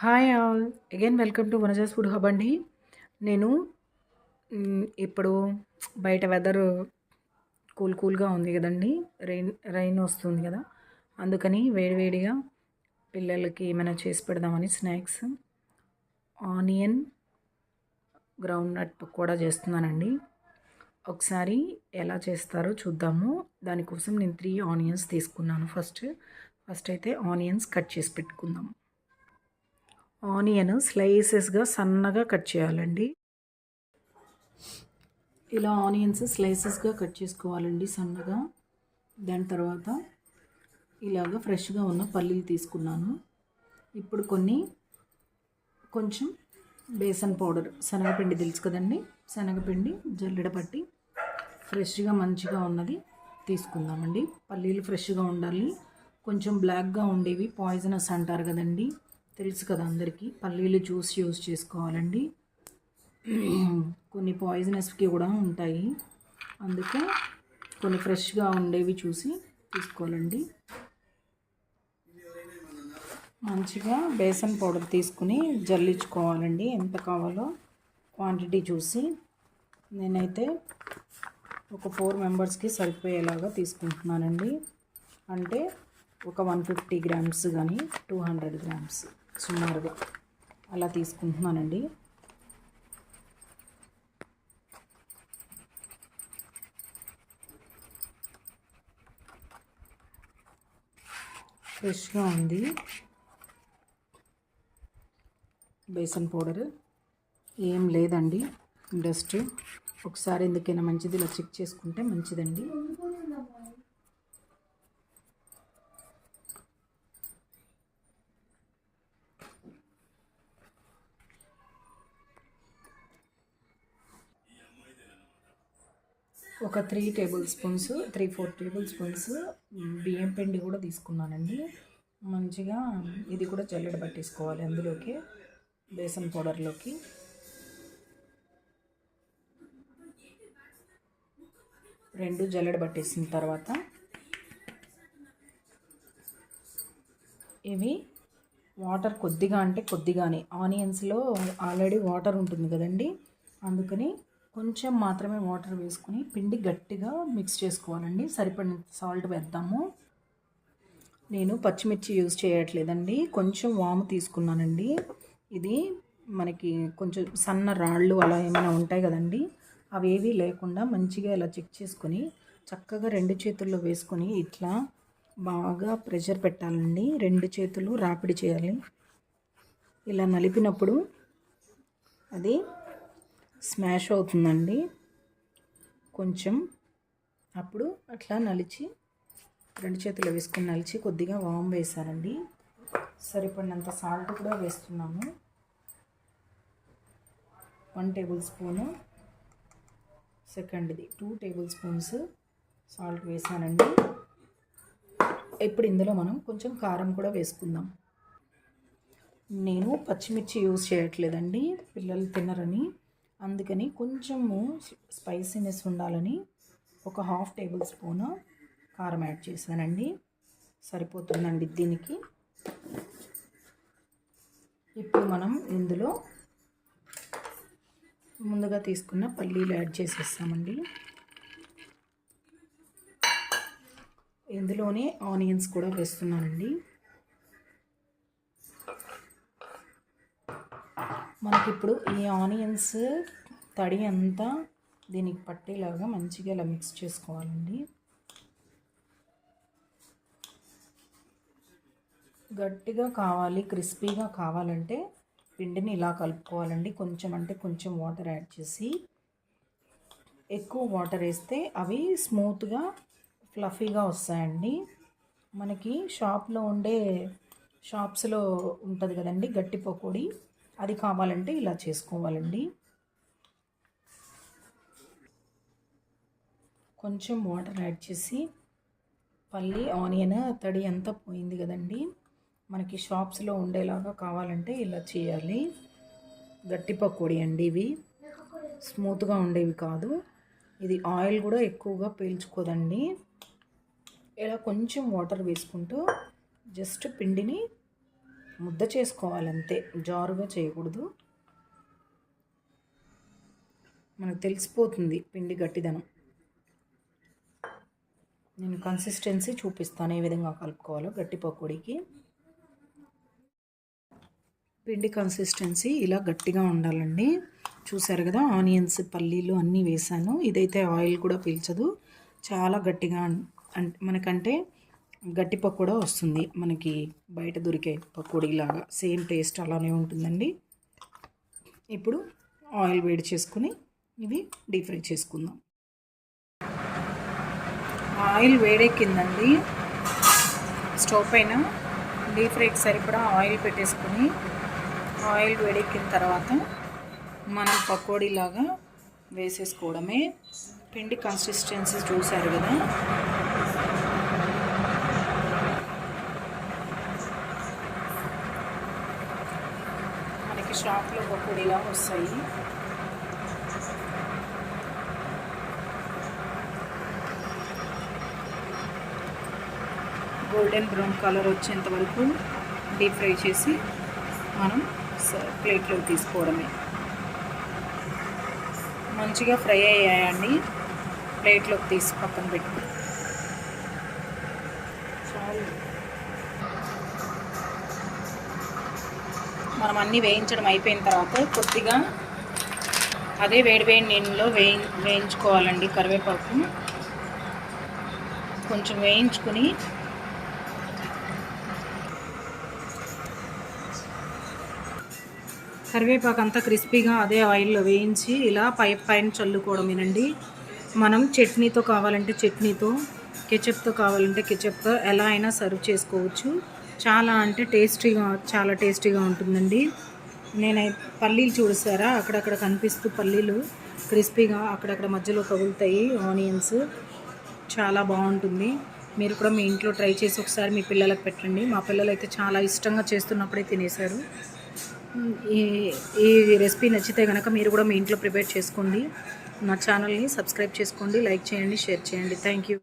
Hi all again welcome to Vanaja's food hub అండి. నేను ఇప్పుడు బయట వెదర్ కూల్గా ఉంది కదండి. రైన్ వస్తుంది కదా, అందుకని వేడివేడిగా పిల్లలకి ఏమైనా చేసి పెడదామని snacks onion groundnut pakoda చేస్తున్నానండి. ఒకసారి ఎలా చేస్తారో చూద్దాము. దానికోసం నేను 3 ఆనియన్స్ తీసుకున్నాను. ఫస్ట్ అయితే ఆనియన్స్ కట్ చేసి పెట్టుకుందాం. ఆనియన్ స్లైసెస్గా సన్నగా కట్ చేయాలండి. ఇలా ఆనియన్స్ స్లైసెస్గా కట్ చేసుకోవాలండి సన్నగా. దాని తర్వాత ఇలాగ ఫ్రెష్గా ఉన్న పల్లీలు తీసుకున్నాను. ఇప్పుడు కొంచెం బేసన్ పౌడర్, శనగపిండి తెలుసు కదండి, శనగపిండి జల్లెడ పట్టి ఫ్రెష్గా మంచిగా ఉన్నది తీసుకుందామండి. పల్లీలు ఫ్రెష్గా ఉండాలి. కొంచెం బ్లాక్గా ఉండేవి పాయిజనస్ అంటారు కదండి, తెలుసు కదా అందరికీ. పల్లీలు జ్యూస్ యూజ్ చేసుకోవాలండి. కొన్ని పాయిజనస్కి కూడా ఉంటాయి, అందుకే కొన్ని ఫ్రెష్గా ఉండేవి చూసి తీసుకోవాలండి. మంచిగా బేసన్ పౌడర్ తీసుకుని జల్లించుకోవాలండి. ఎంత కావాలో క్వాంటిటీ చూసి. నేనైతే ఒక 4 మెంబర్స్కి సరిపోయేలాగా తీసుకుంటున్నానండి. అంటే ఒక 150 గ్రామ్స్ కానీ 200 గ్రామ్స్ సుమారుగా అలా తీసుకుంటున్నానండి. ఫ్రెష్గా ఉంది బేసన్ పౌడర్, ఏం లేదండి. జస్ట్ ఒకసారి ఎందుకైనా మంచిది ఇలా చెక్ చేసుకుంటే మంచిదండి. ఒక 3-4 టేబుల్ స్పూన్స్ బియ్యం పిండి కూడా తీసుకున్నానండి. మంచిగా ఇది కూడా జల్లెడ పట్టేసుకోవాలి అందులోకి, బేసన్ పౌడర్లోకి. రెండు జల్లెడ పట్టేసిన తర్వాత ఇవి వాటర్ కొద్దిగా, అంటే కొద్దిగానే, ఆనియన్స్లో ఆల్రెడీ వాటర్ ఉంటుంది కదండి, అందుకని కొంచెం మాత్రమే వాటర్ వేసుకుని పిండి గట్టిగా మిక్స్ చేసుకోవాలండి. సరిపడినంత సాల్ట్ వేద్దాము. నేను పచ్చిమిర్చి యూజ్ చేయట్లేదండి, కొంచెం వాము తీసుకున్నానండి. ఇది మనకి కొంచెం సన్న రాళ్ళు అలా ఏమైనా ఉంటాయి కదండి, అవేవి లేకుండా మంచిగా ఇలా చెక్ చేసుకొని చక్కగా 2 చేతుల్లో వేసుకొని ఇట్లా బాగా ప్రెషర్ పెట్టాలండి. 2 చేతులు రాపిడి చేయాలి. ఇలా నలిపినప్పుడు అది స్మాష్ అవుతుందండి కొంచెం. అప్పుడు అట్లా నలిచి 2 చేతులు వేసుకొని నలిచి కొద్దిగా వామ్ వేసానండి. సరిపడినంత సాల్ట్ కూడా వేస్తున్నాము. 1 టేబుల్ స్పూను, సెకండ్ది 2 టేబుల్ స్పూన్స్ సాల్ట్ వేసానండి. ఇప్పుడు ఇందులో మనం కొంచెం కారం కూడా వేసుకుందాం. నేను పచ్చిమిర్చి యూజ్ చేయట్లేదండి, పిల్లలు తినరని, అందుకని కొంచెము స్పైసీనెస్ ఉండాలని ఒక 1/2 టేబుల్ స్పూను కారం యాడ్ చేశానండి. సరిపోతుందండి దీనికి. ఇప్పుడు మనం ఇందులో ముందుగా తీసుకున్న పల్లీలు యాడ్ చేసేస్తామండి. ఇందులోనే ఆనియన్స్ కూడా వేస్తున్నానండి. మనకిప్పుడు ఈ ఆనియన్స్ తడి అంతా దీనికి పట్టేలాగా మంచిగా ఇలా మిక్స్ చేసుకోవాలండి. గట్టిగా కావాలి, క్రిస్పీగా కావాలంటే పిండిని ఇలా కలుపుకోవాలండి. కొంచెం అంటే కొంచెం వాటర్ యాడ్ చేసి. ఎక్కువ వాటర్ వేస్తే అవి స్మూత్గా ఫ్లఫీగా వస్తాయండి. మనకి షాప్స్లో ఉంటుంది కదండి గట్టి పకోడీ, అది కావాలంటే ఇలా చేసుకోవాలండి. కొంచెం వాటర్ యాడ్ చేసి, ఆనియన్ తడి అంతా పోయింది కదండి, మనకి షాప్స్లో ఉండేలాగా కావాలంటే ఇలా చేయాలి. గట్టి పకోడీ అండి ఇవి, స్మూత్గా ఉండేవి కాదు. ఇది ఆయిల్ కూడా ఎక్కువగా పీల్చుకోదండి. ఇలా కొంచెం వాటర్ వేసుకుంటూ జస్ట్ పిండిని ముద్ద చేసుకోవాలంతే, జారుగా చేయకూడదు. మనకు తెలిసిపోతుంది పిండి గట్టిదనం. నేను కన్సిస్టెన్సీ చూపిస్తాను ఏ విధంగా కలుపుకోవాలో. గట్టి పకోడీకి పిండి కన్సిస్టెన్సీ ఇలా గట్టిగా ఉండాలండి. చూసారు కదా, ఆనియన్స్, పల్లీలు అన్నీ వేసాను. ఇదైతే ఆయిల్ కూడా పీల్చదు, చాలా గట్టిగా మనకంటే గట్టి పకోడా వస్తుంది. మనకి బయట దొరికే పకోడీలాగా సేమ్ టేస్ట్ అలానే ఉంటుందండి. ఇప్పుడు ఆయిల్ వేడి చేసుకుని ఇవి డీప్ ఫ్రై చేసుకుందాం. ఆయిల్ వేడెక్కిందండి. స్టవ్ పైన డీప్ ఫ్రైకి సరిపడా ఆయిల్ పెట్టేసుకుని, ఆయిల్ వేడెక్కిన తర్వాత మనం పకోడీలాగా వేసేసుకోవడమే. పిండి కన్సిస్టెన్సీ చూసారు కదా, మనకి షాప్లో పకోడీలా వస్తాయి. గోల్డెన్ బ్రౌన్ కలర్ వచ్చేంత వరకు డీప్ ఫ్రై చేసి మనం ప్లేట్లో తీసుకోవడమే. మంచిగా ఫ్రై అయ్యాయండి, ప్లేట్లోకి తీసి పక్కన పెట్టుకుని. మనం అన్నీ వేయించడం అయిపోయిన తర్వాత కొద్దిగా అదే వేడి నీళ్ళలో వేయించుకోవాలండి. కరివేపాకు కొంచెం వేయించుకుని కరివేపాకు అంతా క్రిస్పీగా అదే ఆయిల్లో వేయించి ఇలా పైన చల్లుకోవడమేనండి. మనం చట్నీతో కావాలంటే చట్నీతో, కెచప్తో కావాలంటే కెచప్తో ఎలా అయినా సర్వ్ చేసుకోవచ్చు. చాలా టేస్టీగా ఉంటుందండి. పల్లీలు చూసారా, అక్కడక్కడ కనిపిస్తూ పల్లీలు క్రిస్పీగా అక్కడక్కడ మధ్యలో తగులుతాయి ఆనియన్స్. చాలా బాగుంటుంది. మీరు కూడా మీ ఇంట్లో ట్రై చేసి ఒకసారి మీ పిల్లలకు పెట్టండి. మా పిల్లలు అయితే చాలా ఇష్టంగా చేస్తున్నప్పుడే తినేశారు. ఈ రెసిపీ నచ్చితే కనుక మీరు కూడా మీ ఇంట్లో ప్రిపేర్ చేసుకోండి. నా ఛానల్ని సబ్స్క్రైబ్ చేసుకోండి, లైక్ చేయండి, షేర్ చేయండి. Thank you.